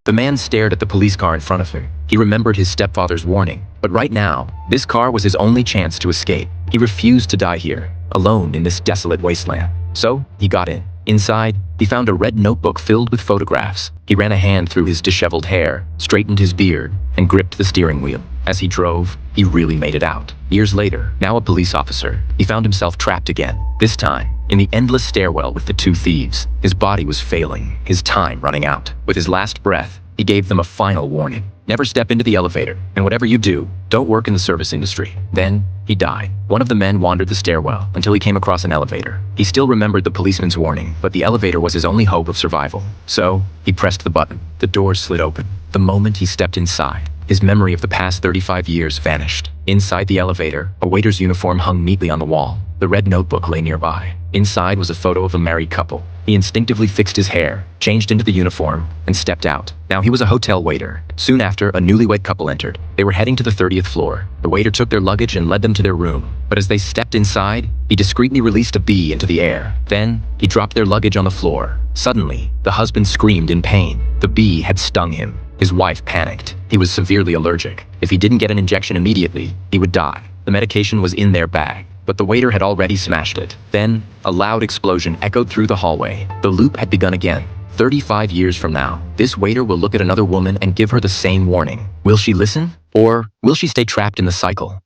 The man stared at the police car in front of him. He remembered his stepfather's warning. But right now, this car was his only chance to escape. He refused to die here, alone in this desolate wasteland. So, he got in. Inside, he found a red notebook filled with photographs. He ran a hand through his disheveled hair, straightened his beard, and gripped the steering wheel. As he drove, he really made it out. Years later, now a police officer, he found himself trapped again. This time, in the endless stairwell with the two thieves. His body was failing, his time running out. With his last breath, he gave them a final warning. Never step into the elevator, and whatever you do, don't work in the service industry. Then, he died. One of the men wandered the stairwell until he came across an elevator. He still remembered the policeman's warning, but the elevator was his only hope of survival. So, he pressed the button. The doors slid open. The moment he stepped inside, his memory of the past 35 years vanished. Inside the elevator, a waiter's uniform hung neatly on the wall. The red notebook lay nearby. Inside was a photo of a married couple. He instinctively fixed his hair, changed into the uniform, and stepped out. Now he was a hotel waiter. Soon after, a newlywed couple entered. They were heading to the 30th floor. The waiter took their luggage and led them to their room. But as they stepped inside, he discreetly released a bee into the air. Then, he dropped their luggage on the floor. Suddenly, the husband screamed in pain. The bee had stung him. His wife panicked. He was severely allergic. If he didn't get an injection immediately, he would die. The medication was in their bag, but the waiter had already smashed it. Then, a loud explosion echoed through the hallway. The loop had begun again. 35 years from now, this waiter will look at another woman and give her the same warning. Will she listen? Or will she stay trapped in the cycle?